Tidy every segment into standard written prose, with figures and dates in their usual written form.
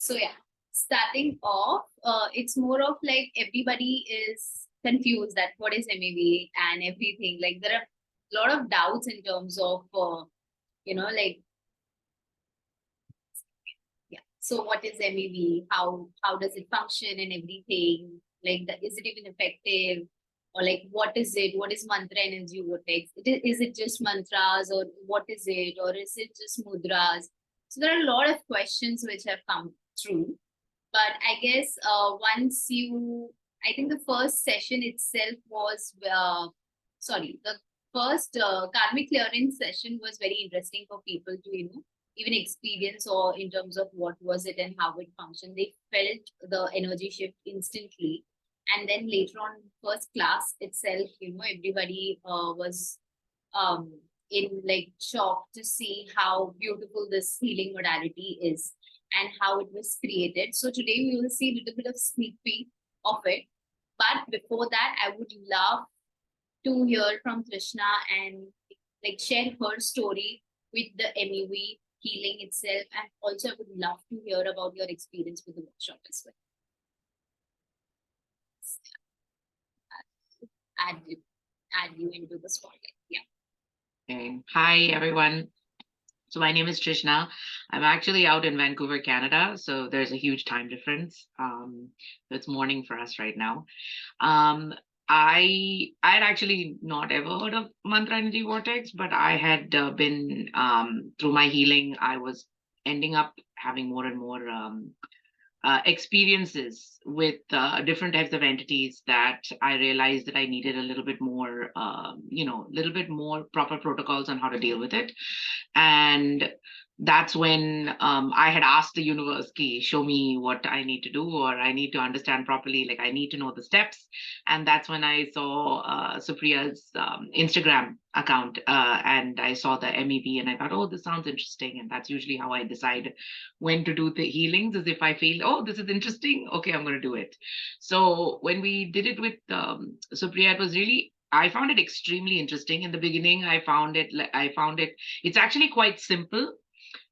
So yeah, starting off, it's more of like everybody is confused that what is MEV and everything. Like there are a lot of doubts in terms of, like yeah. So what is MEV? How does it function and everything? Like is it even effective? Or like what is it? What is mantra energy vortex? Is it just mantras or what is it? Or is it just mudras? So there are a lot of questions which have come through. But I guess I think the first session itself was, the first karmic clearance session was very interesting for people to, even experience or in terms of what was it and how it functioned. They felt the energy shift instantly. And then later on, first class itself, everybody was um, in like shock to see how beautiful this healing modality is and how it was created. So today we will see a little bit of sneak peek of it. But before that, I would love to hear from Krishna and like share her story with the MEV healing itself. And also I would love to hear about your experience with the workshop as well. Add you into the spotlight. Yeah. Okay. Hi, everyone. So my name is Trishna. I'm actually out in Vancouver, Canada. So there's a huge time difference. It's morning for us right now. I had actually not ever heard of Mantra Energy Vortex, but I had been through my healing. I was ending up having more and more experiences with different types of entities that I realized that I needed a little bit more, a little bit more proper protocols on how to deal with it. And that's when I had asked the universe, "Ki, show me what I need to do, or I need to understand properly. Like I need to know the steps." And that's when I saw Supriya's Instagram account, and I saw the MEV, and I thought, "Oh, this sounds interesting." And that's usually how I decide when to do the healings, is if I feel, "Oh, this is interesting. Okay, I'm going to do it." So when we did it with Supriya, it was really, I found it extremely interesting. In the beginning, it's actually quite simple.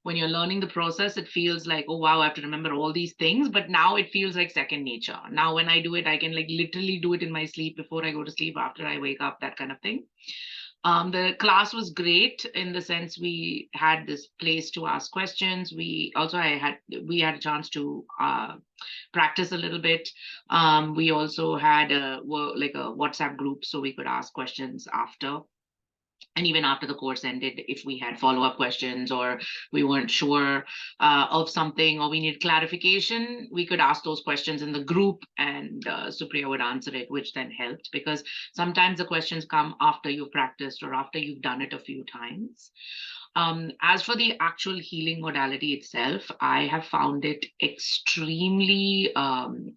When you're learning the process, it feels like, oh wow, I have to remember all these things. But now it feels like second nature. Now when I do it, I can like literally do it in my sleep, before I go to sleep, after I wake up, that kind of thing. The class was great in the sense we had this place to ask questions. We had a chance to practice a little bit. We also had like a WhatsApp group, so we could ask questions after. And even after the course ended, if we had follow-up questions, or we weren't sure of something, or we needed clarification, we could ask those questions in the group, and Supriya would answer it, which then helped, because sometimes the questions come after you've practiced or after you've done it a few times. As for the actual healing modality itself, I have found it extremely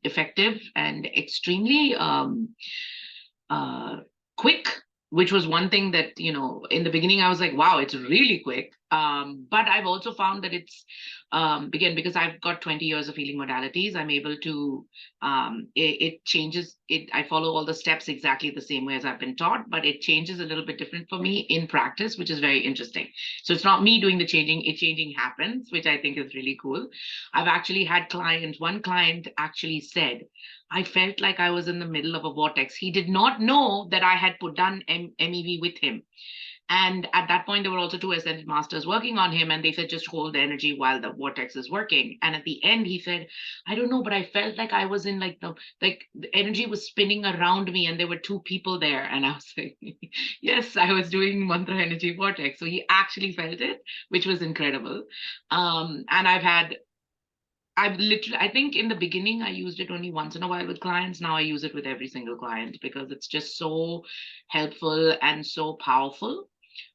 effective and extremely quick, which was one thing that, in the beginning I was like, wow, it's really quick. But I've also found that it's, again, because I've got 20 years of healing modalities, I'm able to, it changes it. I follow all the steps exactly the same way as I've been taught, but it changes a little bit different for me in practice, which is very interesting. So it's not me doing the changing, changing happens, which I think is really cool. I've actually had one client actually said, I felt like I was in the middle of a vortex. He did not know that I had put done MEV with him. And at that point, there were also two ascended masters working on him, and they said, just hold the energy while the vortex is working. And at the end, he said, I don't know, but I felt like I was in the energy was spinning around me, and there were two people there. And I was like, yes, I was doing mantra energy vortex. So he actually felt it, which was incredible. And I think in the beginning, I used it only once in a while with clients. Now I use it with every single client, because it's just so helpful and so powerful.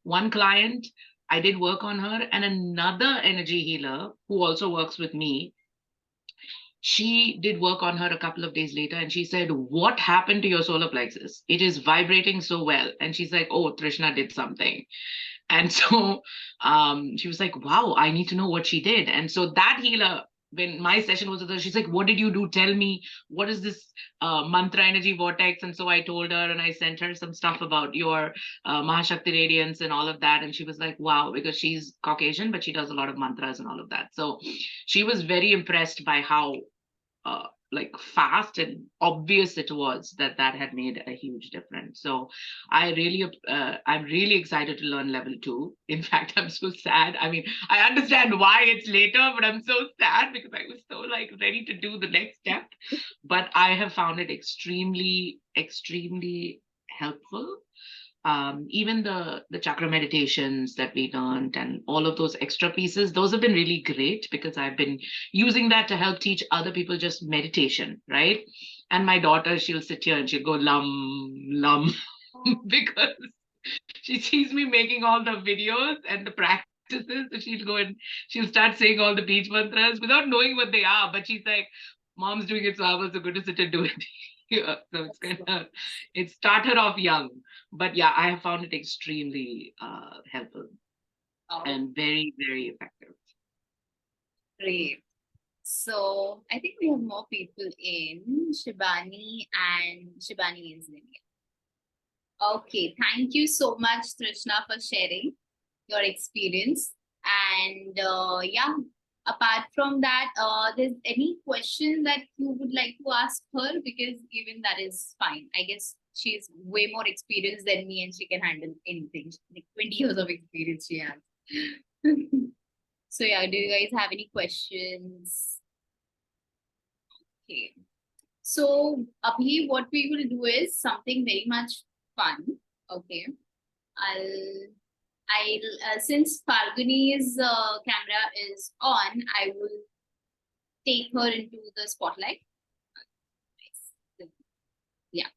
One client, I did work on her, and another energy healer who also works with me, she did work on her a couple of days later, and she said, what happened to your solar plexus? It is vibrating so well. And she's like, oh, Trishna did something. And so she was like, wow, I need to know what she did. And so that healer when my session was with her, she's like, what did you do? Tell me, what is this mantra energy vortex? And so I told her, and I sent her some stuff about your Mahashakti radiance and all of that. And she was like, wow, because she's Caucasian, but she does a lot of mantras and all of that. So she was very impressed by how like fast and obvious it was that that had made a huge difference. So I'm really excited to learn level 2. In fact, I'm so sad. I mean, I understand why it's later, but I'm so sad because I was so like ready to do the next step. But I have found it extremely, extremely helpful. Even the chakra meditations that we learned and all of those extra pieces, those have been really great because I've been using that to help teach other people just meditation, right? And my daughter, she'll sit here and she'll go lum because she sees me making all the videos and the practices. So she'll go and she'll start saying all the beach mantras without knowing what they are. But she's like, Mom's doing it, so I was so good to sit and do it. Yeah, so it's kind of, it started off young. But yeah, I have found it extremely helpful Oh, and very, very effective. great. So I think we have more people in. Shibani is in here. Okay, thank you so much, Trishna, for sharing your experience. And yeah, apart from that, there's any question that you would like to ask her? Because even that is fine. I guess she's way more experienced than me and she can handle anything. Like 20 years of experience she has. So yeah, do you guys have any questions? Okay. So Abhi, what we will do is something very much fun. Okay. I'll since Falguni's camera is on, I will take her into the spotlight. Yeah.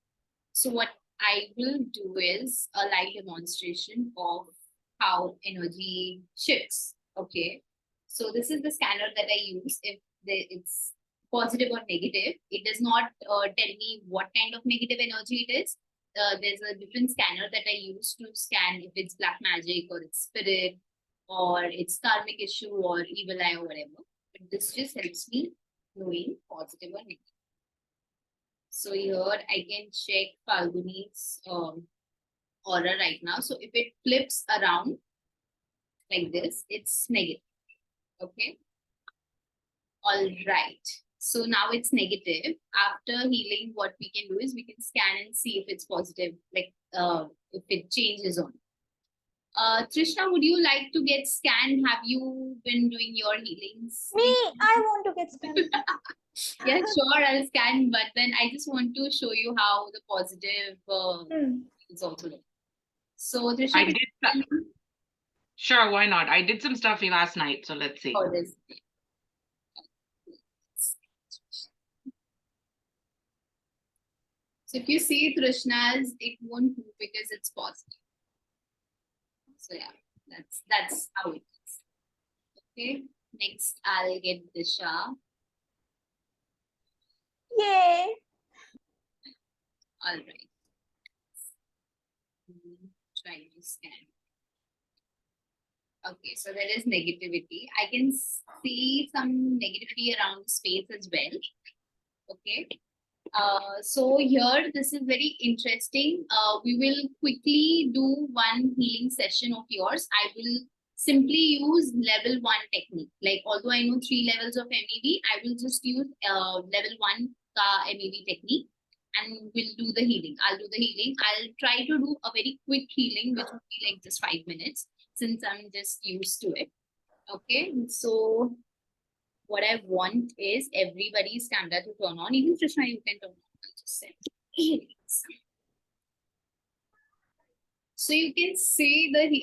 So what I will do is a live demonstration of how energy shifts. Okay. So this is the scanner that I use. If it's positive or negative, it does not tell me what kind of negative energy it is. There's a different scanner that I use to scan if it's black magic or it's spirit or it's karmic issue or evil eye or whatever. But this just helps me knowing positive or negative. So here I can check Falguni's aura right now. So if it flips around like this, it's negative. Okay. All right. So now it's negative. After healing, what we can do is we can scan and see if it's positive, like if it changes on. Trishna, would you like to get scanned? Have you been doing your healings? Me, I want to get scanned. Yeah, sure, I'll scan, but then I just want to show you how the positive is also look. So, Trishna, I did. Sure, why not? I did some stuff last night, so let's see. oh, this. So if you see Trishna's, it won't move because it's positive. So yeah, that's how it is. Okay, next I'll get Disha. Yay! All right. Try to scan. Okay, so there is negativity. I can see some negativity around the space as well. Okay. So here, this is very interesting. We will quickly do one healing session of yours. I will simply use level 1 technique. Like, although I know 3 levels of MEV, I will just use level 1 MEV technique and we'll do the healing. I'll do the healing. I'll try to do a very quick healing, which will be like just 5 minutes since I'm just used to it. Okay, so what I want is everybody's camera to turn on. Even Krishna, you can turn on. I'll just say. So you can see the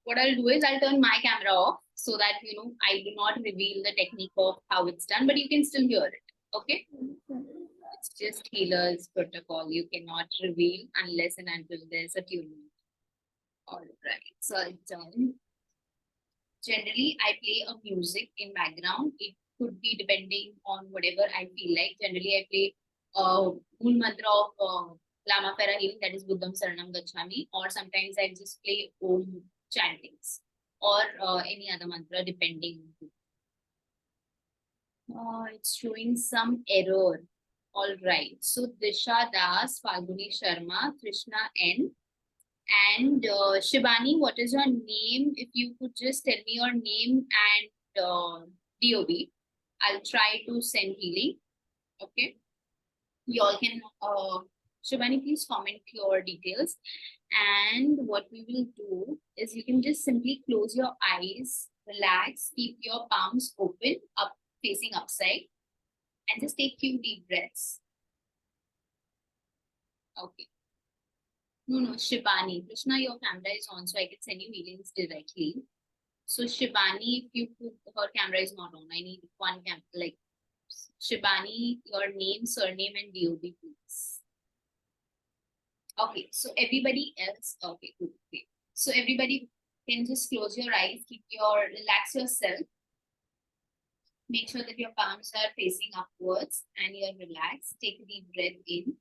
what I'll do is I'll turn my camera off so that I do not reveal the technique of how it's done, but you can still hear it. Okay. It's just healer's protocol. You cannot reveal unless and until there's a tune. All right. So I'll turn. Generally, I play a music in background. It could be depending on whatever I feel like. Generally, I play Mool Mantra of Lama Pera healing, that is Buddham Saranam Gacchami, or sometimes I just play Om chantings or any other mantra depending. It's showing some error. All right. So Disha Das, Falguni Sharma, Krishna N, and Shivani, what is your name? If you could just tell me your name and DOB, I'll try to send healing. Okay. You all can, Shivani, please comment your details. And what we will do is you can just simply close your eyes, relax, keep your palms open, up facing upside, and just take few deep breaths. Okay. No, Shivani. Krishna, your camera is on, so I can send you healings directly. So Shivani, if you put her camera is not on, I need one cam like Shivani, your name, surname, and DOB, please. Okay, so everybody else, okay, good, great. So everybody can just close your eyes, relax yourself. Make sure that your palms are facing upwards and you're relaxed. Take a deep breath in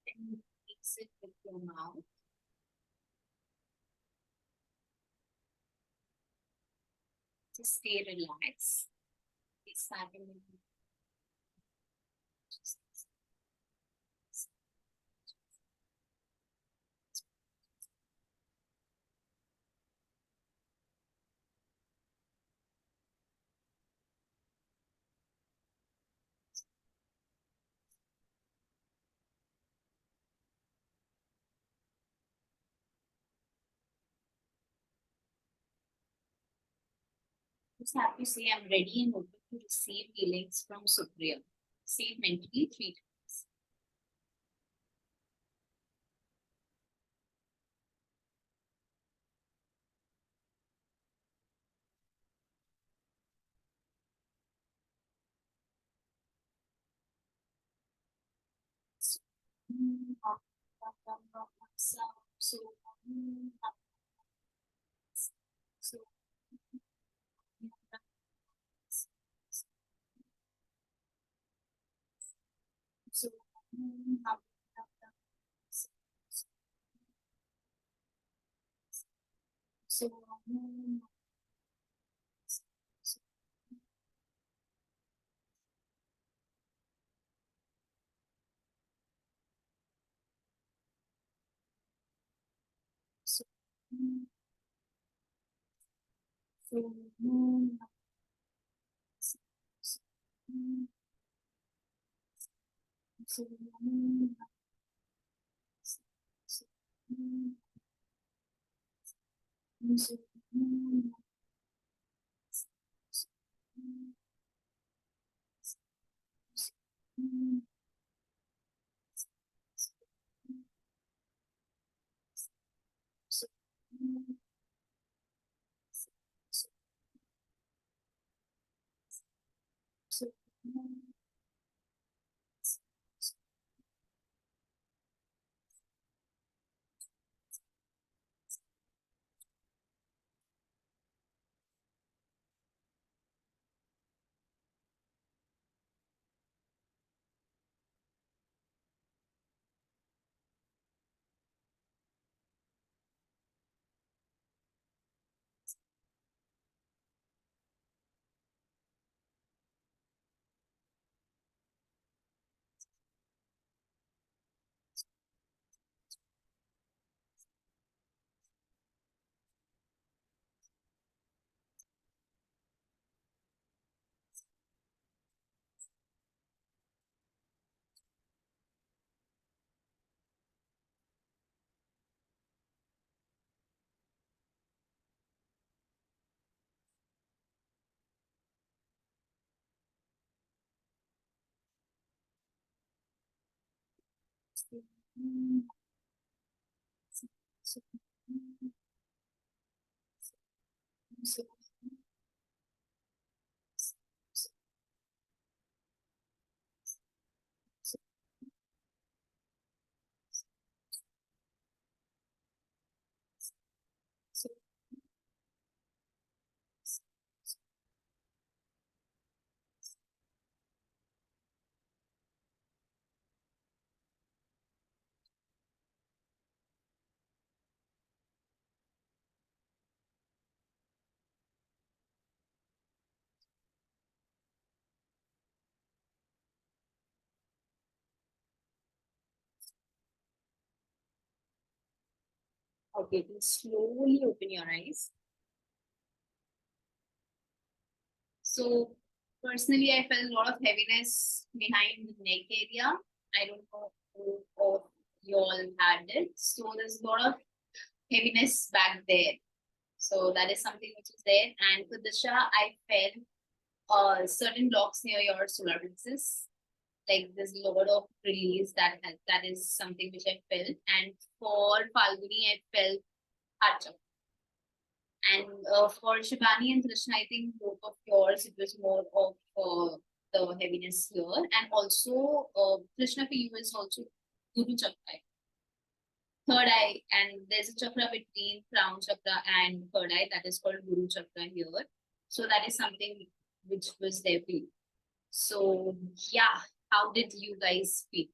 and exit with your mouth. Just stay relaxed. Just have to say I'm ready and open to receive healings from Supriya. Say it mentally 3 times. So, so, so, so, so, so, Okay, you can slowly open your eyes. So personally, I felt a lot of heaviness behind the neck area. I don't know who of you all had it. So there's a lot of heaviness back there. So that is something which is there. And for Disha, I felt certain blocks near your solar plexus. Like there's a lot of release that is something which I felt. And for Falguni, I felt heart chakra. And for Shivani and Krishna, I think both of yours, it was more of the heaviness here. And also, Krishna, for you is also Guru Chakra, third eye. And there's a chakra between crown chakra and third eye that is called Guru Chakra here. So that is something which was there for you. So, yeah, how did you guys feel?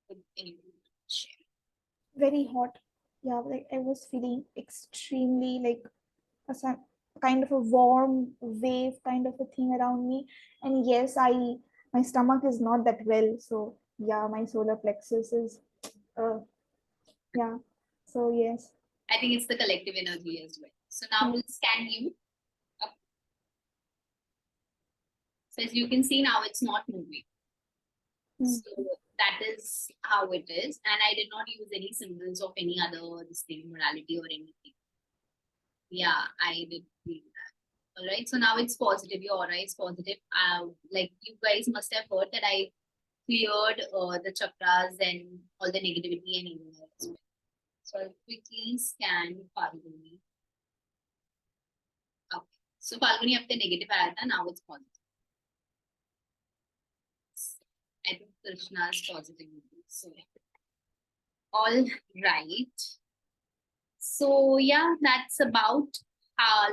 Would anyone share? Very hot. Yeah, like I was feeling extremely like kind of a warm wave kind of a thing around me. And yes, my stomach is not that well. So yeah, my solar plexus is yeah. So yes. I think it's the collective energy as well. So now we'll scan you. So as you can see now, it's not moving. So that is how it is. And I did not use any symbols of any other distinct modality or anything. Yeah, I did feel that. All right. So now it's positive. Your aura is positive. Like you guys must have heard that I cleared the chakras and all the negativity and evil as well. So I'll quickly scan Falguni. Okay. So Falguni up the negative आया था, now it's positive. I think Krishna's positive. So yeah. All right. So yeah, that's about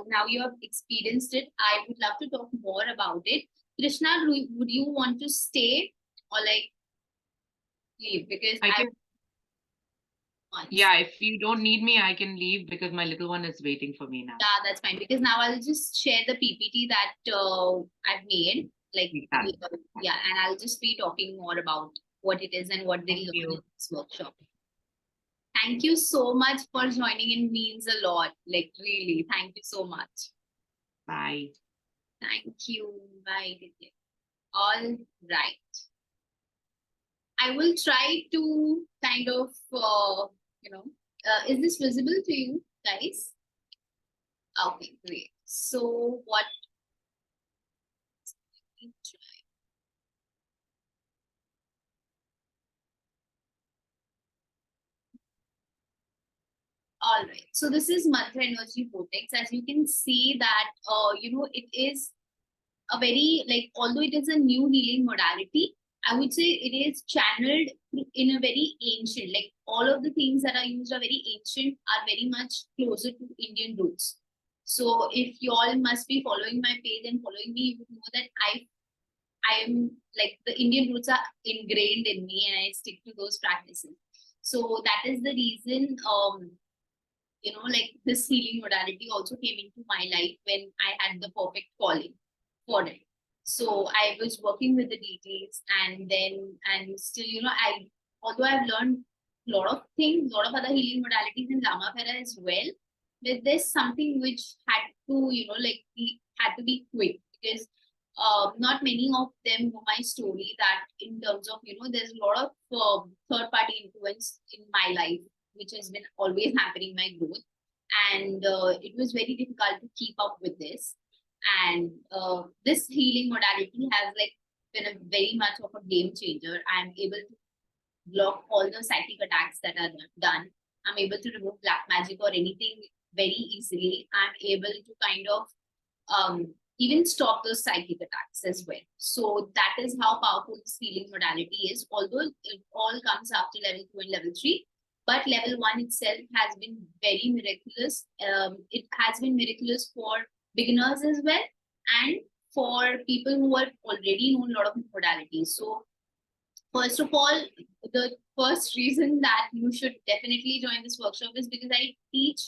now you have experienced it. I would love to talk more about it. Krishna, would you want to stay or like leave? Because I can. Yeah, if you don't need me, I can leave because my little one is waiting for me now. Yeah, that's fine. Because now I'll just share the PPT that I've made. Like, yeah, and I'll just be talking more about what it is and what they learn in this workshop. Thank you so much for joining in. Means a lot. Like, really, thank you so much. Bye. Thank you. Bye. All right. I will try to kind of, is this visible to you guys? Okay, great. So what? All right. So this is mantra energy vortex. As you can see that, it is a very, like, although it is a new healing modality, I would say it is channeled in a very ancient, like all of the things that are used are very ancient, are very much closer to Indian roots. So if you all must be following my page and following me, you would know that I am like the Indian roots are ingrained in me and I stick to those practices. So that is the reason, like this healing modality also came into my life when I had the perfect calling for it. So I was working with the details and still, although I've learned a lot of things, a lot of other healing modalities in Ramapera as well, with this something which had to, had to be quick because not many of them know my story that in terms of, there's a lot of third party influence in my life, which has been always hampering my growth. And it was very difficult to keep up with this. And this healing modality has like been a very much of a game changer. I'm able to block all the psychic attacks that are done. I'm able to remove black magic or anything very easily. I'm able to kind of even stop those psychic attacks as well. So that is how powerful this healing modality is. Although it all comes after level 2 and level 3, but level 1 itself has been very miraculous. It has been miraculous for beginners as well, and for people who are already know a lot of modalities. So first of all, the first reason that you should definitely join this workshop is because I teach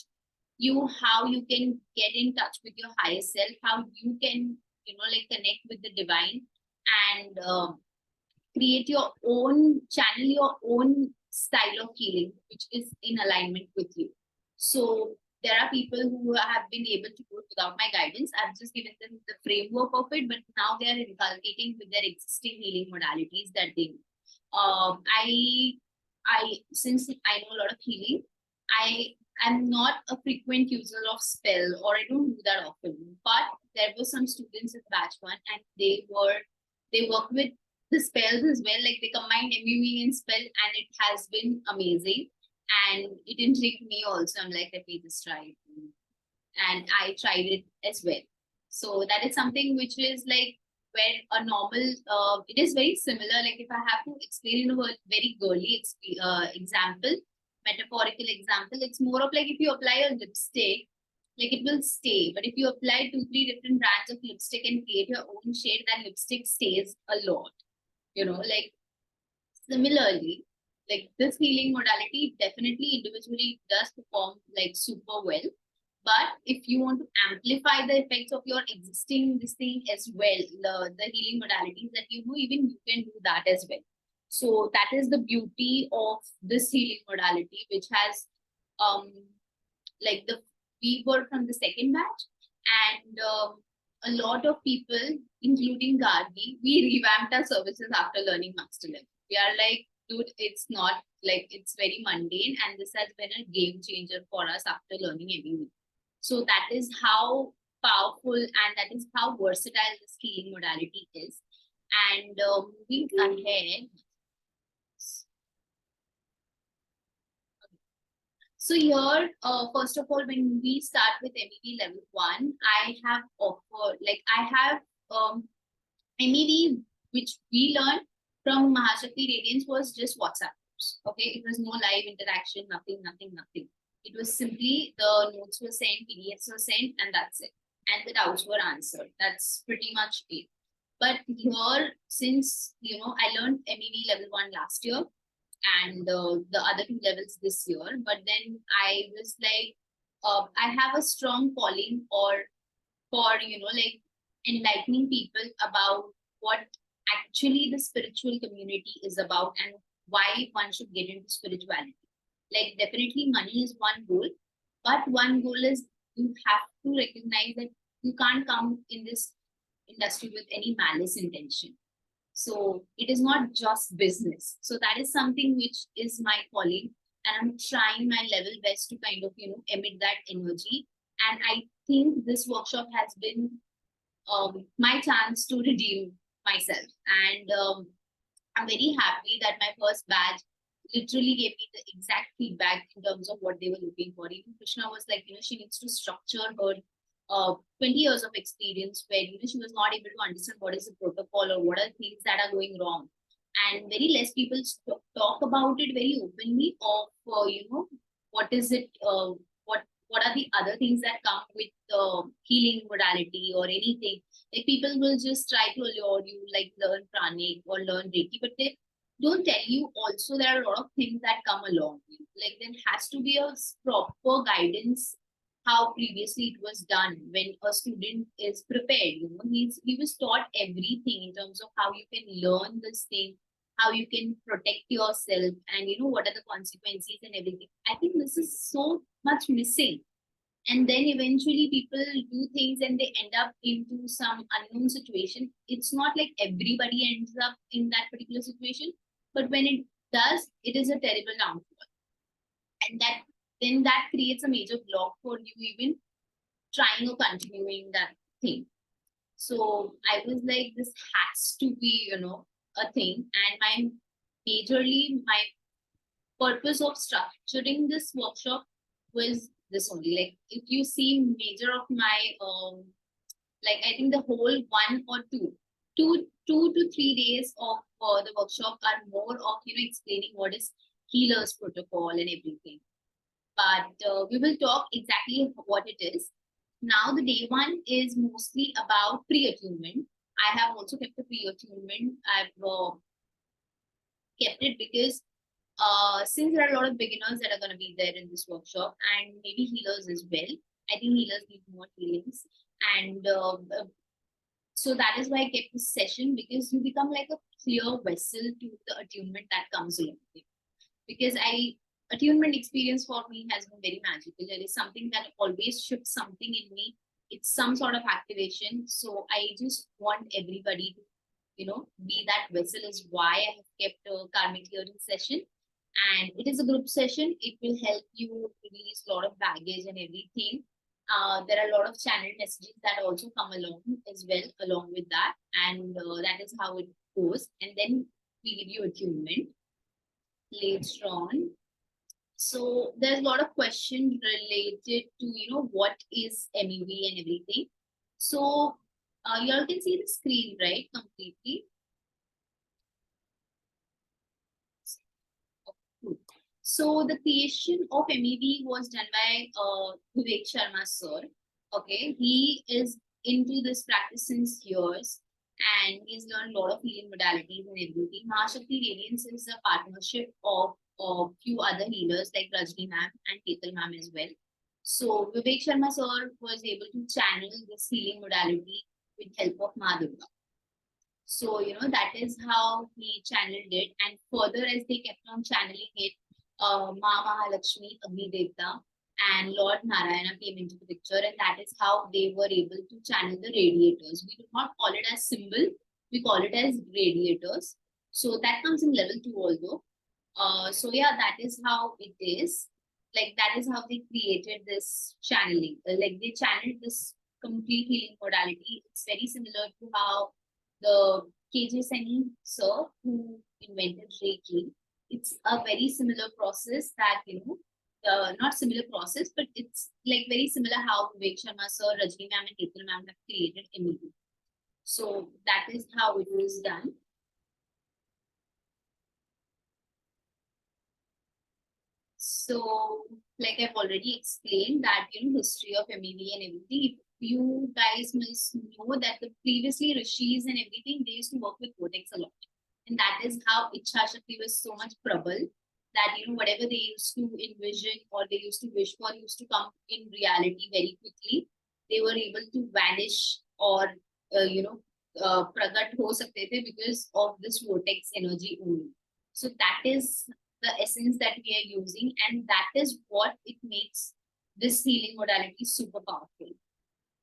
you how you can get in touch with your higher self, how you can, connect with the divine and create your own channel, your own style of healing which is in alignment with you. So there are people who have been able to do it without my guidance. I've just given them the framework of it, but now they are inculcating with their existing healing modalities that they know. Since I know a lot of healing, I am not a frequent user of spell, or I don't do that often. But there were some students in batch one, and they worked with the spells as well. Like they combined MEV and spell, and it has been amazing. And it didn't trick me also. I'm like, let me just try it. And I tried it as well. So that is something which is like where a normal, it is very similar. Like if I have to explain in a very girly example, metaphorical example, it's more of like if you apply a lipstick, like it will stay. But if you apply 2-3 different brands of lipstick and create your own shade, that lipstick stays a lot. Like similarly, like this healing modality definitely individually does perform like super well. But if you want to amplify the effects of your existing this thing as well, the healing modalities that you know, even you can do that as well. So that is the beauty of this healing modality, which has like we were from the second batch, and a lot of people, including Gargi, we revamped our services after learning master level. We are like, dude, it's not like, it's very mundane, and this has been a game changer for us after learning every week. So that is how powerful and that is how versatile this healing modality is. And moving ahead, so here, first of all, when we start with MEV level 1, I have offered, like I have MEV, which we learned from Mahashakti Radiance was just WhatsApp groups. Okay, it was no live interaction, nothing. It was simply the notes were sent, PDFs were sent, and that's it. And the doubts were answered. That's pretty much it. But here, since I learned MEV level 1 last year, and the other 2 levels this year. But then I was like, I have a strong calling for like enlightening people about what actually the spiritual community is about and why one should get into spirituality. Like definitely money is one goal, but one goal is you have to recognize that you can't come in this industry with any malice intention. So it is not just business. So that is something which is my calling, and I'm trying my level best to kind of emit that energy. And I think this workshop has been my chance to redeem myself. And I'm very happy that my first batch literally gave me the exact feedback in terms of what they were looking for. Even Krishna was like, she needs to structure her 20 years of experience where she was not able to understand what is the protocol or what are things that are going wrong, and very less people talk about it very openly of what is it, what are the other things that come with healing modality or anything. Like people will just try to allure you, like learn pranic or learn reiki, but they don't tell you also there are a lot of things that come along. Like there has to be a proper guidance how previously it was done when a student is prepared. He was taught everything in terms of how you can learn this thing, how you can protect yourself, and what are the consequences and everything. I think this is so much missing. And then eventually people do things and they end up into some unknown situation. It's not like everybody ends up in that particular situation, but when it does, it is a terrible downfall. And that creates a major block for you even trying or continuing that thing. So I was like, this has to be, a thing. And my purpose of structuring this workshop was this only. Like if you see major of my, like I think the whole 2 to 3 days of the workshop are more of, explaining what is healer's protocol and everything. But we will talk exactly what it is. Now the day 1 is mostly about pre-attunement. I have also kept the pre-attunement. I've kept it because since there are a lot of beginners that are going to be there in this workshop, and maybe healers as well. I think healers need more healings. And so that is why I kept this session, because you become like a clear vessel to the attunement that comes along with it. because attunement experience for me has been very magical. There is something that always shifts something in me. It's some sort of activation. So I just want everybody to, be that vessel, is why I have kept a karmic clearing session. And it is a group session. It will help you release a lot of baggage and everything. There are a lot of channel messages that also come along as well, along with that. And that is how it goes. And then we give you attunement later on. So there's a lot of questions related to, what is MEV and everything. So you all can see the screen, right? Completely. So the creation of MEV was done by Vivek Sharma sir. Okay, he is into this practice since years, and he's learned a lot of healing modalities and everything. Mahashakti Radiance is a partnership of a few other healers like Rajni ma'am and Ketal ma'am as well. So Vivek Sharma sir was able to channel this healing modality with help of Ma Durga. So, that is how he channeled it. And further, as they kept on channeling it, Ma Mahalakshmi, Agni Devta, and Lord Narayana came into the picture. And that is how they were able to channel the radiators. We do not call it as symbol, we call it as radiators. So that comes in level 2 although. So yeah, that is how it is. Like, that is how they created this channeling. Like, they channeled this complete healing modality. It's very similar to how the KJ Seni sir, who invented Reiki, it's a very similar process that, not similar process, but it's like very similar how Vivek Sharma sir, Rajni ma'am, and Ketal ma'am have created MEV. So that is how it was done. So, like I've already explained that, history of MEV and everything. You guys must know that the previously rishis and everything, they used to work with vortex a lot. And that is how Ichha Shakti was so much prabal that, whatever they used to envision or they used to wish for used to come in reality very quickly. They were able to vanish or, pragat ho sakte the because of this vortex energy only. So that is the essence that we are using, and that is what it makes this healing modality super powerful.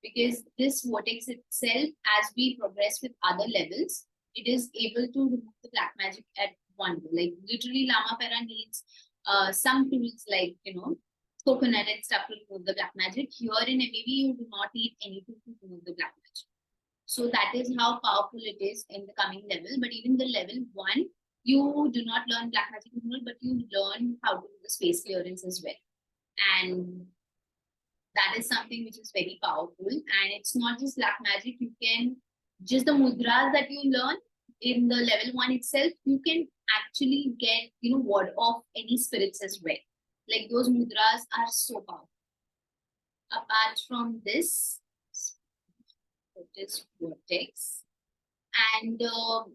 Because this vortex itself, as we progress with other levels, it is able to remove the black magic at one go. Like, literally, Lama Pera needs some tools like, coconut and stuff to remove the black magic. Here in MEV, you do not need anything to remove the black magic. So that is how powerful it is in the coming level. But even the level 1, you do not learn black magic removal, but you learn how to do the space clearance as well. And that is something which is very powerful. And it's not just black magic. You can, just the mudras that you learn in the level 1 itself, you can actually get, ward off any spirits as well. Like, those mudras are so powerful. Apart from this, it is vortex. And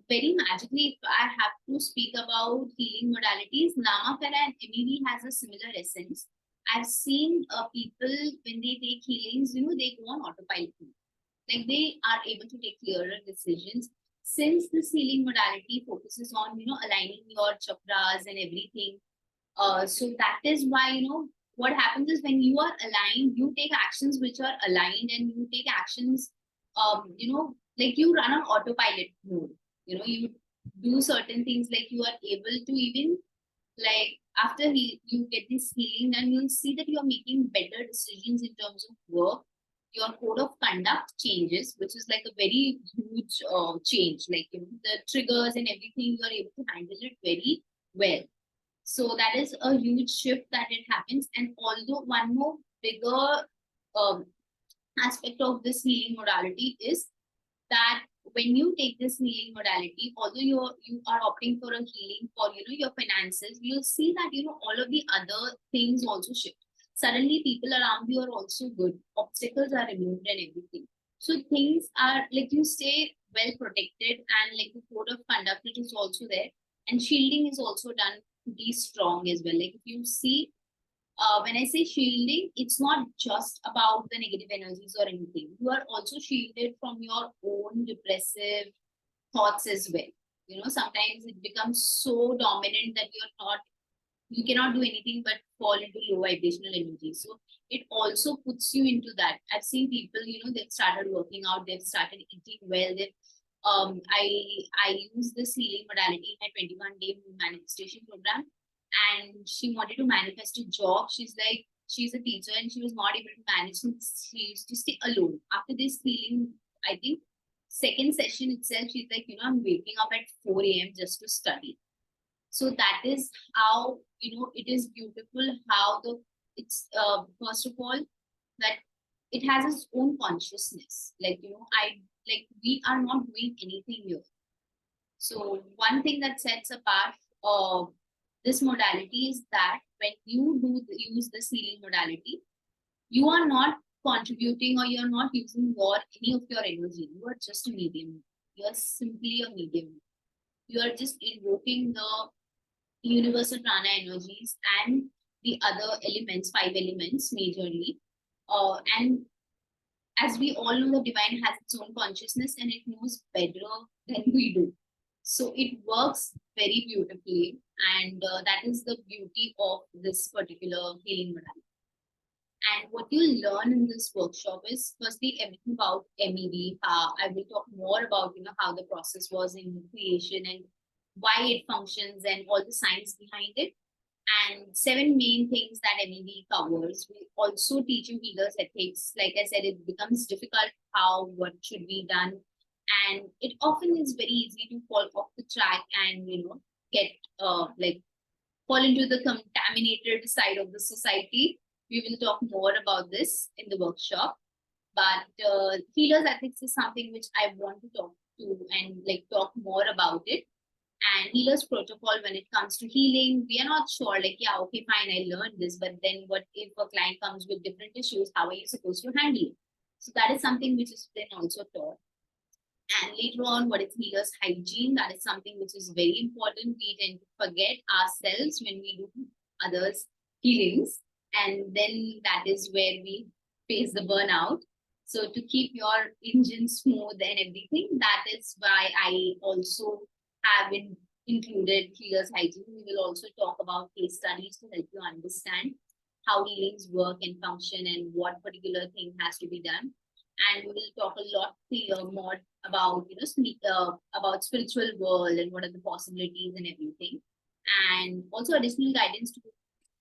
very magically, if I have to speak about healing modalities, Namakara and MEV has a similar essence. I've seen people, when they take healings, they go on autopilot. Like, they are able to take clearer decisions. Since this healing modality focuses on, aligning your chakras and everything. So that is why, what happens is when you are aligned, you take actions which are aligned, and you take actions, like you run on autopilot mode. You do certain things, like you are able to even, like, after you get this healing, and you'll see that you're making better decisions in terms of work. Your code of conduct changes, which is like a very huge change. Like, the triggers and everything, you are able to handle it very well. So that is a huge shift that it happens. And although one more bigger aspect of this healing modality is that when you take this healing modality, although you are opting for a healing for, your finances, you'll see that, all of the other things also shift. Suddenly people around you are also good. Obstacles are removed and everything. So things are like, you stay well protected, and like the code of conduct, it is also there. And shielding is also done to be strong as well. Like, if you see, when I say shielding, it's not just about the negative energies or anything. You are also shielded from your own depressive thoughts as well. Sometimes it becomes so dominant that you're not you cannot do anything but fall into low vibrational energy. So it also puts you into that. I've seen people, they've started working out, they've started eating well, they've I use this healing modality in my 21-day manifestation program, and she wanted to manifest a job. She's like, she's a teacher and she was not able to manage. She used to stay alone. After this healing, I think second session itself, she's like, I'm waking up at 4 a.m. just to study. So that is how, it is beautiful how it's first of all that it has its own consciousness. Like, we are not doing anything here. So one thing that sets apart this modality is that when you use this healing modality, you are not contributing or you're not using any of your energy. You are just a medium. You are simply a medium. You are just invoking the universal prana energies and the other elements, 5 elements majorly. And as we all know, the divine has its own consciousness and it knows better than we do. So it works very beautifully, and that is the beauty of this particular healing modality. And what you'll learn in this workshop is firstly everything about MEV. I will talk more about how the process was in creation and why it functions and all the science behind it. And 7 main things that MEV covers. We also teach you healers ethics. Like I said, it becomes difficult what should be done. And it often is very easy to fall off the track and, get fall into the contaminated side of the society. We will talk more about this in the workshop. But healers ethics is something which I want to talk to and talk more about it. And healers protocol when it comes to healing, we are not sure, yeah, okay, fine, I learned this, but then what if a client comes with different issues? How are you supposed to handle it? So that is something which is then also taught. And later on, what is healers hygiene? That is something which is very important. We tend to forget ourselves when we do others' healings, and then that is where we face the burnout. So to keep your engine smooth and everything, that is why I also have included healers hygiene. We will also talk about case studies to help you understand how healings work and function and what particular thing has to be done. And we will talk a lot more about about spiritual world and what are the possibilities and everything, and also additional guidance to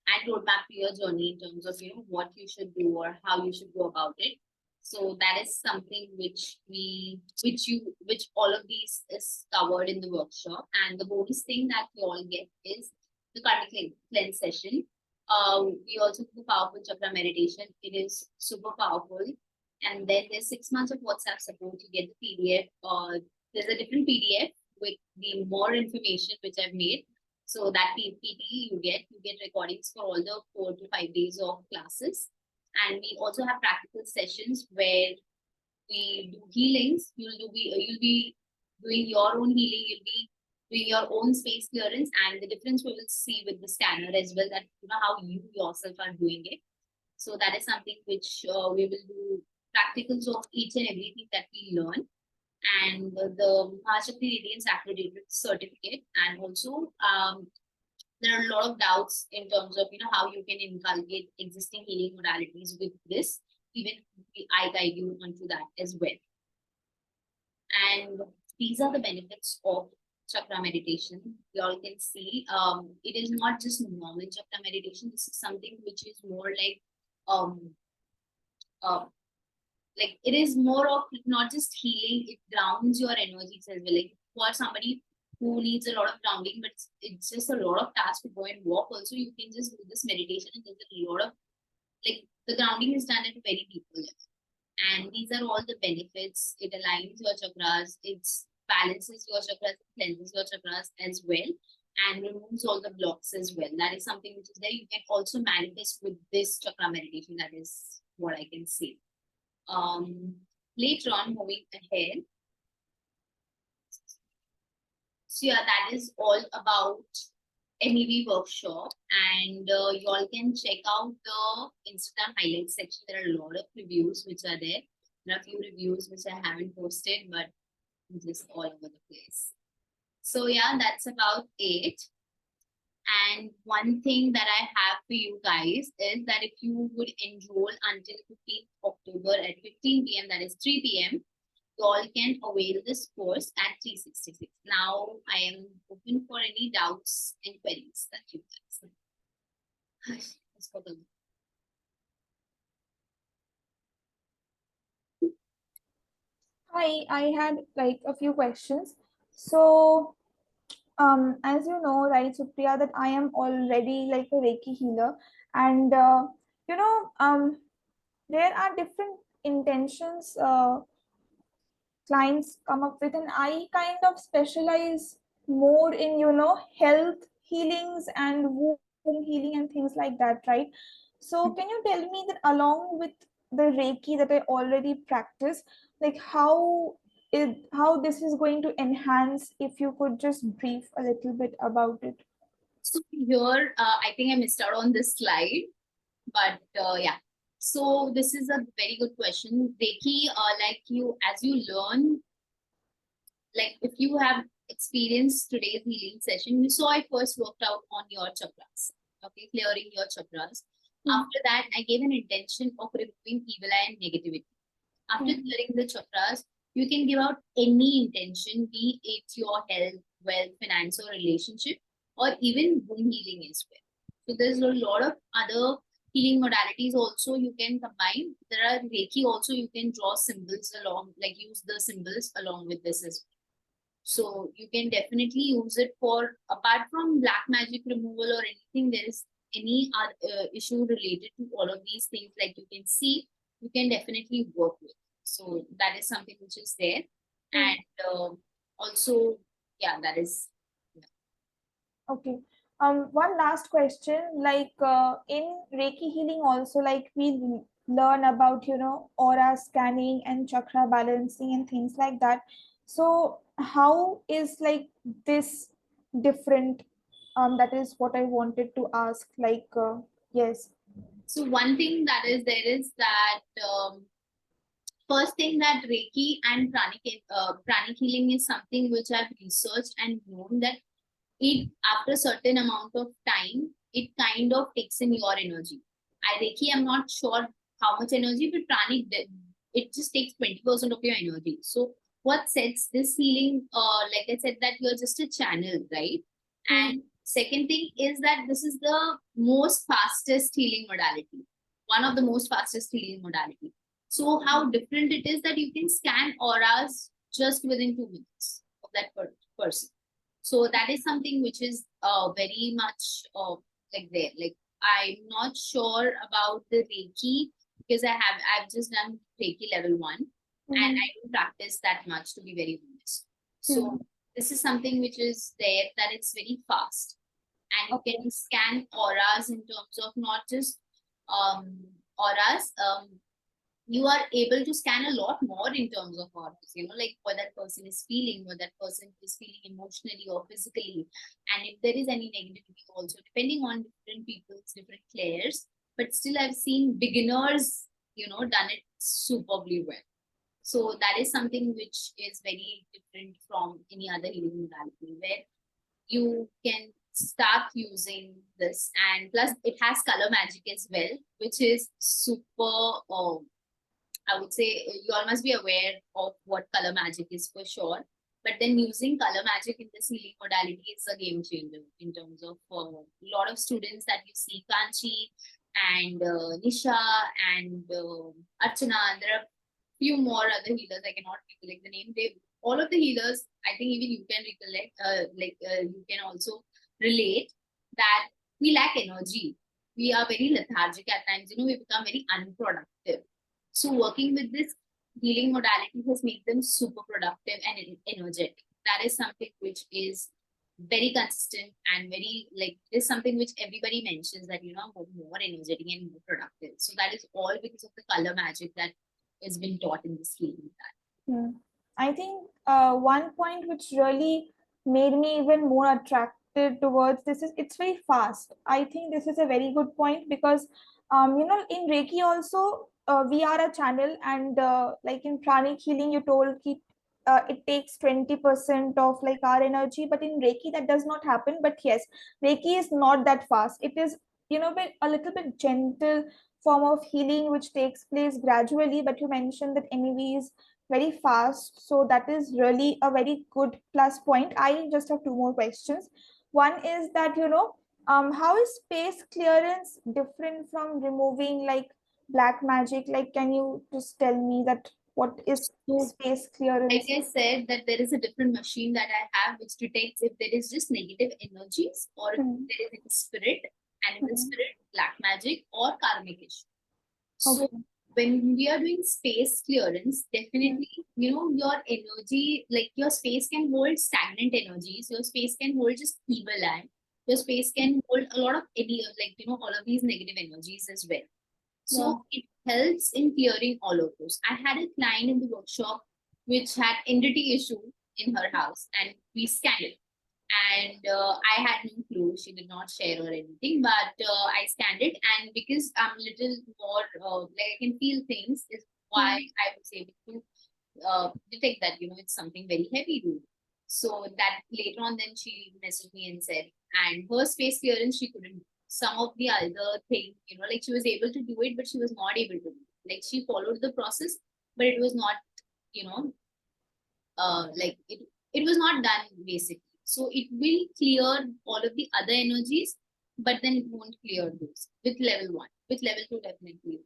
and roadmap to your journey in terms of what you should do or how you should go about it. So that is something which all of these is covered in the workshop. And the bonus thing that you all get is the karmic cleanse session. We also do powerful chakra meditation. It is super powerful. And then there's 6 months of WhatsApp support. You get the PDF. There's a different PDF with the more information which I've made. So that PPT you get recordings for all the 4 to 5 days of classes. And we also have practical sessions where we do healings. You'll be doing your own healing. You'll be doing your own space clearance, and the difference we will see with the scanner as well. That how you yourself are doing it. So that is something which we will do practicals of each and everything that we learn, and the Mahashakti Radiance Accredited Certificate, and also there are a lot of doubts in terms of how you can inculcate existing healing modalities with this. Even I guide you onto that as well. And these are the benefits of chakra meditation. You all can see it is not just normal chakra meditation. This is something which is more like it is more of not just healing, it grounds your energies as well. Like for somebody who needs a lot of grounding, but it's just a lot of tasks to go and walk. Also, you can just do this meditation, and there's a lot of the grounding is done at a very deep level. And these are all the benefits. It aligns your chakras, it balances your chakras, cleanses your chakras as well, and removes all the blocks as well. That is something which is there. You can also manifest with this chakra meditation. That is what I can say. Later on, moving ahead. So yeah, that is all about MEV workshop, and you all can check out the Instagram highlights section. There are a lot of reviews which are there. There are a few reviews which I haven't posted, but just all over the place. So yeah, that's about it. And one thing that I have for you guys is that if you would enroll until 15th October at 15 p.m., that is 3 p.m., you all can avail this course at 366. Now, I am open for any doubts and queries that you guys have. Let's go to- I had like a few questions. So, as you know, right, Supriya, that I am already like a Reiki healer, and you know, there are different intentions clients come up with, and I kind of specialize more in, you know, health healings and womb healing and things like that, right? So can you tell me that along with the Reiki that I already practice, like how this is going to enhance, if you could just brief a little bit about it. So here, I think I missed out on this slide, but yeah. So this is a very good question. Reiki, like you, as you learn, like if you have experienced today's healing session, you saw I first worked out on your chakras, okay, clearing your chakras. After that, I gave an intention of removing evil eye and negativity. After clearing the chakras, you can give out any intention, be it your health, wealth, finance, or relationship, or even womb healing as well. So there's a lot of other healing modalities also you can combine. There are Reiki also, you can draw symbols along, like use the symbols along with this as well. So you can definitely use it for, apart from black magic removal or anything, there is any issue related to all of these things, like you can see, you can definitely work with. So that is something which is there. And also, yeah, that is. Yeah. Okay. One last question, like in Reiki healing also, like we learn about, you know, aura scanning and chakra balancing and things like that. So how is like this different? That is what I wanted to ask. Like, yes. So one thing that is there is that first thing that Reiki and pranic healing is something which I've researched and known that it, after a certain amount of time, it kind of takes in your energy. I Reiki, I'm not sure how much energy, but pranic, it just takes 20% of your energy. So what sets this healing, like I said, that you're just a channel, right? And second thing is that this is the most fastest healing modality, one of the most fastest healing modality. So how different it is that you can scan auras just within 2 minutes of that person. So that is something which is very much like there. Like I'm not sure about the Reiki because I've just done Reiki level 1 and I don't practice that much, to be very honest. So this is something which is there, that it's very fast, and you can scan auras in terms of not just auras. You are able to scan a lot more in terms of auras, you know, like what that person is feeling, what that person is feeling emotionally or physically. And if there is any negativity also, depending on different people's different layers. But still, I've seen beginners, you know, done it superbly well. So that is something which is very different from any other healing modality, where you can start using this. And plus it has color magic as well, which is super I would say you all must be aware of what color magic is for sure. But then using color magic in this healing modality is a game changer in terms of a lot of students that you see, Kanchi and Nisha and Archana. There are few more other healers. I cannot recollect the name. They, all of the healers, I think even you can recollect, you can also relate that we lack energy. We are very lethargic at times. You know, we become very unproductive. So working with this healing modality has made them super productive and energetic. That is something which is very consistent and very, like, is something which everybody mentions, that, you know, more energetic and more productive. So that is all because of the color magic that has been taught in this healing modality. I think one point which really made me even more attracted towards this is it's very fast. I think this is a very good point because, you know, in Reiki also we are a channel, and like in pranic healing, you told it takes 20% of like our energy, but in Reiki that does not happen. But yes, Reiki is not that fast. It is, a little bit gentle form of healing which takes place gradually. But you mentioned that MEV is very fast, so that is really a very good plus point. I just have two more questions. One is that, how is space clearance different from removing like black magic? Like, can you just tell me that what is So, space like clearance? I said, that there is a different machine that I have which detects if there is just negative energies or if Hmm. there is any spirit, animal Hmm. spirit, black magic, or karmic issue. So Okay. when we are doing space clearance, Hmm. definitely, your energy, like your space can hold stagnant energies, your space can hold just evil eye, your space can hold a lot of any, like, all of these negative energies as well. Yeah. So it helps in clearing all of those. I had a client in the workshop which had entity issue in her house and we scanned it. And I had no clue. She did not share or anything, but I scanned it. And because I'm a little more, like I can feel things, is why Hmm. I was able to detect that, it's something very heavy to. So that later on, then she messaged me and said, and her space clearance, she couldn't do. Some of the other thing, like she was able to do it, but she was not able to do it. Like she followed the process, but it was not, you know, like it was not done basically. So it will clear all of the other energies, but then it won't clear those with level one. With level two, definitely.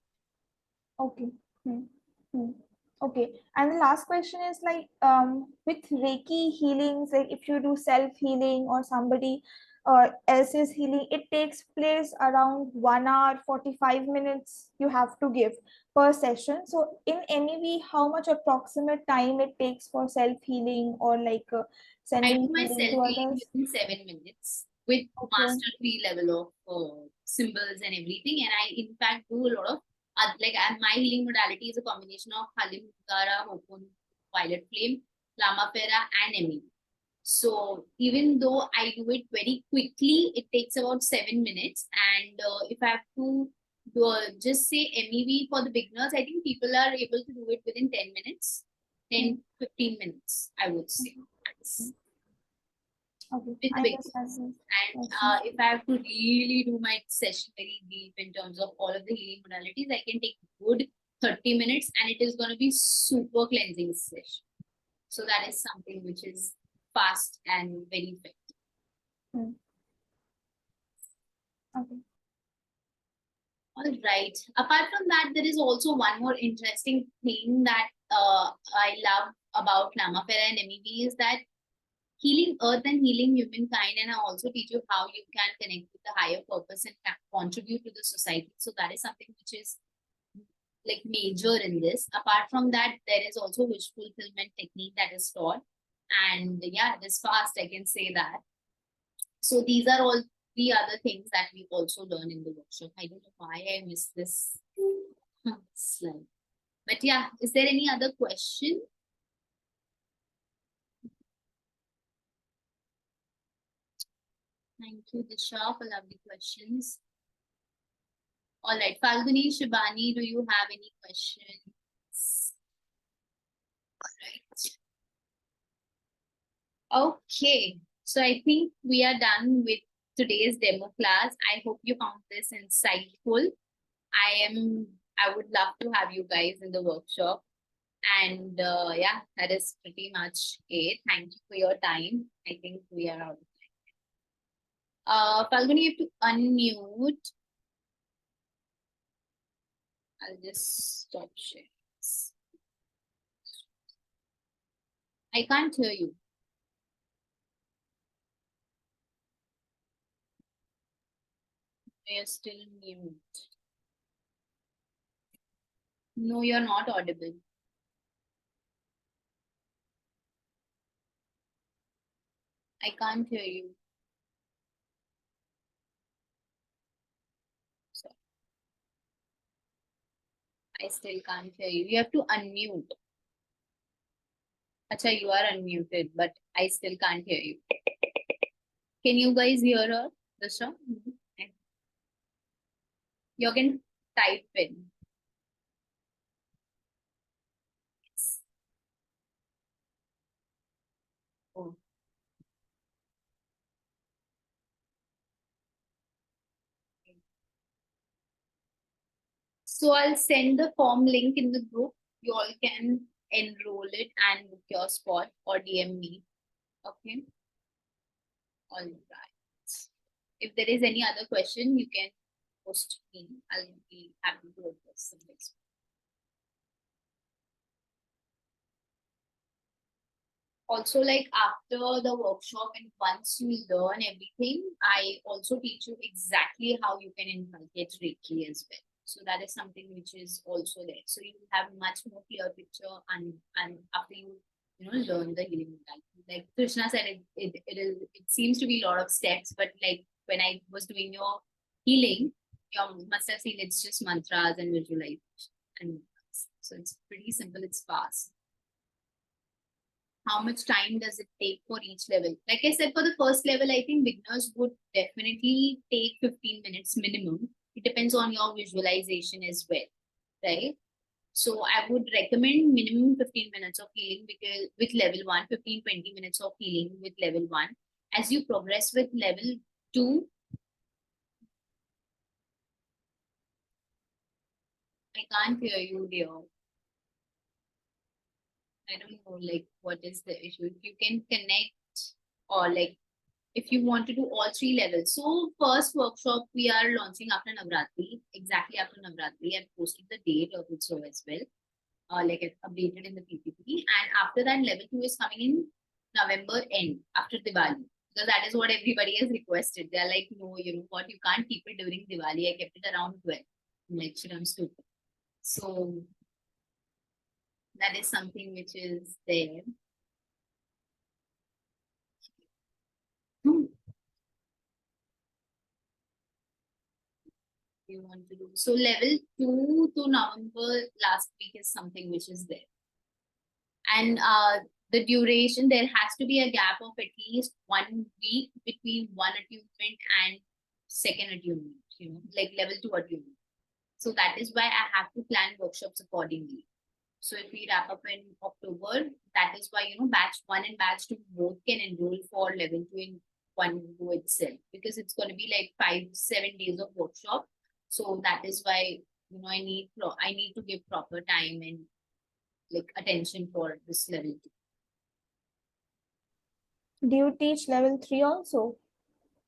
Okay. Hmm. Hmm. Okay. And the last question is like, with Reiki healings, like if you do self healing or somebody else is healing, it takes place around 1 hour 45 minutes you have to give per session. So in MEV, how much approximate time it takes for self healing or like I sending do my healing to self-healing others? within 7 minutes with Okay. master tree level of symbols and everything. And I, in fact, do a lot of, my healing modality is a combination of Halim Mudara, Hopun, Violet Flame, Lama Pera, and MEV. So even though I do it very quickly, it takes about 7 minutes. And if I have to just say MEV for the beginners, I think people are able to do it within 10 minutes, Hmm. 10, 15 minutes, I would say. Hmm. Max Okay. with I the understand beginners. this And question. if I have to really do my session very deep in terms of all of the healing modalities, I can take good 30 minutes and it is going to be super cleansing session. So that is something which is fast and very effective. Hmm. Okay. All right. Apart from that, there is also one more interesting thing that I love about Lamafera and MEV is that healing earth and healing humankind. And I also teach you how you can connect with the higher purpose and contribute to the society. So that is something which is like major in this. Apart from that, there is also wish fulfillment technique that is taught. And yeah, it is fast, I can say that. So these are all the other things that we also learn in the workshop. I don't know why I missed this slide. But yeah, is there any other question? Thank you, Disha, for lovely questions. All right, Falguni, Shibani, do you have any questions? All right. Okay, so I think we are done with today's demo class. I hope you found this insightful. I would love to have you guys in the workshop. And yeah, that is pretty much it. Thank you for your time. I think we are out. Falguni, you have to unmute. I'll just stop sharing this. I can't hear you. You're still mute. No, you're not audible. I can't hear you. So I still can't hear you. You have to unmute. Acha, you are unmuted, but I still can't hear you. Can you guys hear her, Dasha? You can type in. So I'll send the form link in the group. You all can enroll it and book your spot or DM me. Okay. All right. If there is any other question, you can post me. I'll be happy to address the next. Also, like after the workshop and once you learn everything, I also teach you exactly how you can inculcate Reiki as well. So that is something which is also there. So you have much more clear picture and after you know learn the healing modality. Like Krishna said, it seems to be a lot of steps, but like when I was doing your healing, you must have seen it's just mantras and visualization. And so it's pretty simple, it's fast. How much time does it take for each level? Like I said, for the first level, I think beginners would definitely take 15 minutes minimum. It depends on your visualization as well, right? So I would recommend minimum 15 minutes of healing because with level 1, 15-20 minutes of healing with level 1. As you progress with level 2, I can't hear you, dear. I don't know, like, what is the issue? If you can connect or like if you want to do all 3 levels. So first workshop we are launching after Navratri, exactly after Navratri. I've posted the date of it so as well, like it's updated in the PPT. And after that, level 2 is coming in November end after Diwali. Because that is what everybody has requested. They're like, no, you know what, you can't keep it during Diwali. I kept it around 12. I'm like, shit, I'm stupid. So that is something which is there. Hmm. You want to do. So level 2 to November last week is something which is there. And the duration, there has to be a gap of at least 1 week between one attunement and second attunement, you know, like level 2 attunement. So that is why I have to plan workshops accordingly. So if we wrap up in October, that is why, you know, batch 1 and batch 2 both can enroll for level 2 in one go itself, because it's going to be like 5-7 days of workshop. So that is why, you know, I need to give proper time and like attention for this level 2. Do you teach level 3 also?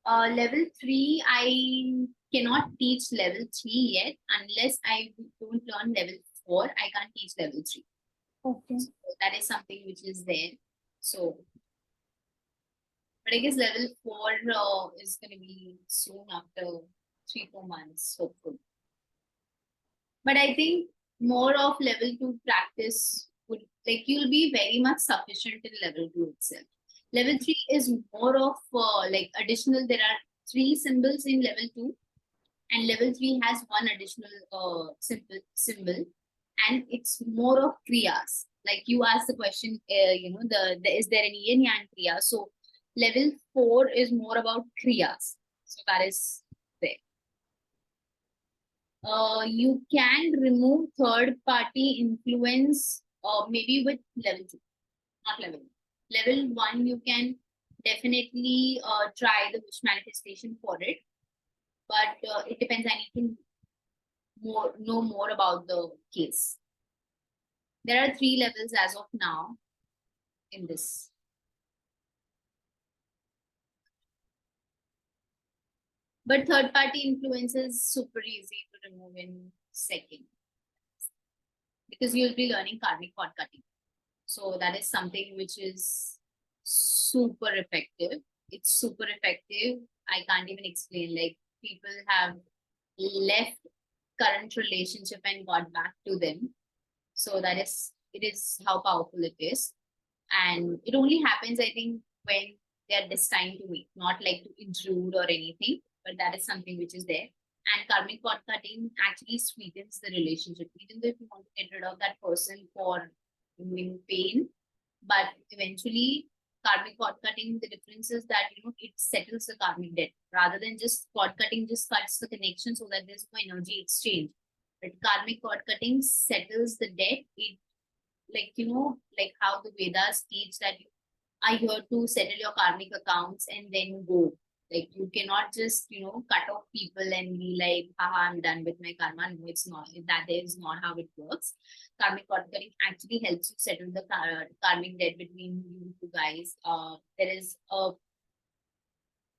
Level 3, I cannot teach level 3 yet unless I don't learn level 4. I can't teach level 3. Okay. So that is something which is there. So, but I guess level 4 is going to be soon after 3-4 months, hopefully. But I think more of level 2 practice would, like, you'll be very much sufficient in level 2 itself. Level 3 is more of like additional, there are 3 symbols in level 2, and level 3 has one additional symbol, and it's more of kriyas. Like you asked the question, you know, is there any yin yang kriya? So level 4 is more about kriyas. So that is there. You can remove third party influence maybe with level 2, not level 1. Level 1, you can definitely try the wish manifestation for it, but it depends. I need to know more about the case. There are 3 levels as of now in this. But third party influence is super easy to remove in second, because you'll be learning karmic cord cutting. So that is something which is super effective. It's super effective. I can't even explain. Like people have left current relationship and got back to them. So that is, it is how powerful it is. And it only happens, I think, when they are destined to meet, not like to intrude or anything, but that is something which is there. And karmic cord cutting actually sweetens the relationship, even though if you want to get rid of that person for removing pain, but eventually karmic cord cutting, the difference is that, you know, it settles the karmic debt rather than just cord cutting just cuts the connection so that there's no energy exchange. But karmic cord cutting settles the debt. It, like, you know, like how the Vedas teach that you are here to settle your karmic accounts and then go. Like you cannot just, cut off people and be like, haha, I'm done with my karma. No, it's not. That is not how it works. Karmic ordering actually helps you settle the karmic debt between you two guys. There is a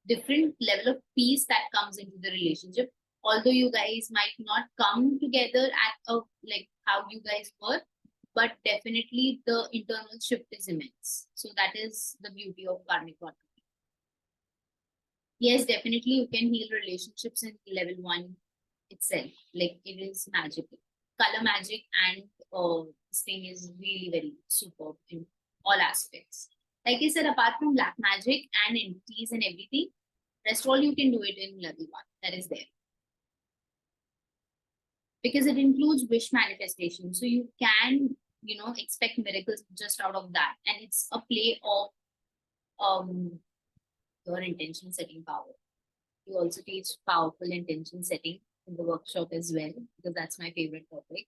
different level of peace that comes into the relationship. Although you guys might not come together at a like how you guys were, but definitely the internal shift is immense. So that is the beauty of karmic ordering. Yes, definitely you can heal relationships in level 1 itself. Like it is magical. Color magic and this thing is really very superb in all aspects. Like I said, apart from black magic and entities and everything, rest all you can do it in level 1. That is there. Because it includes wish manifestation. So you can, expect miracles just out of that. And it's a play of your intention setting power. You also teach powerful intention setting in the workshop as well, because that's my favorite topic.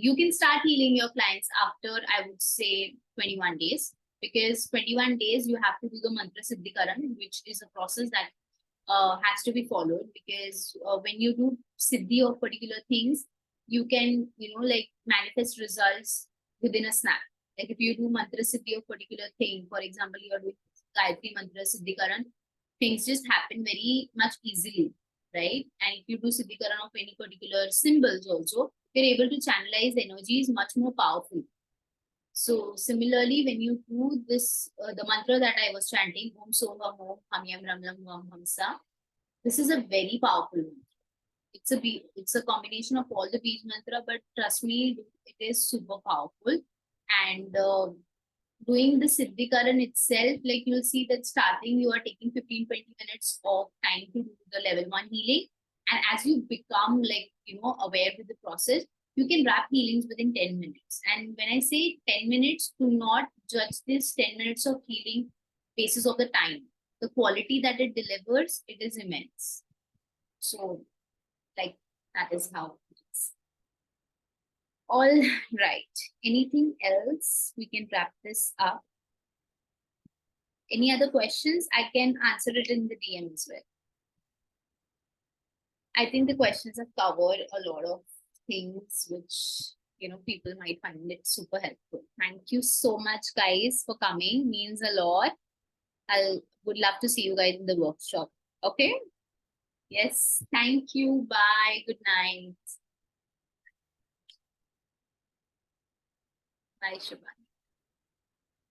You can start healing your clients after, I would say, 21 days, because 21 days you have to do the mantra siddhikaran, which is a process that has to be followed, because when you do siddhi of particular things, you can, like manifest results within a snap. Like if you do mantra siddhi of particular thing, for example, you're doing Gayatri mantra siddhikaran, things just happen very much easily, right? And if you do siddhikaran of any particular symbols also, you're able to channelize energies much more powerful. So similarly, when you do this, the mantra that I was chanting, Om Som Vam Om Ham Yam Ram Lam Vam Hamsa, this is a very powerful mantra. It's a combination of all the beej mantra, but trust me, it is super powerful. And doing the Siddhikaran itself, like you'll see that starting, you are taking 15-20 minutes of time to do the level 1 healing. And as you become aware with the process, you can wrap healings within 10 minutes. And when I say 10 minutes, do not judge this 10 minutes of healing basis of the time. The quality that it delivers, it is immense. So like that is how it is. All right. Anything else? We can wrap this up. Any other questions? I can answer it in the DM as well. I think the questions have covered a lot of things which people might find it super helpful. Thank you so much, guys, for coming. Means a lot. I would love to see you guys in the workshop. Okay? Yes. Thank you. Bye. Good night. Bye, Shubha.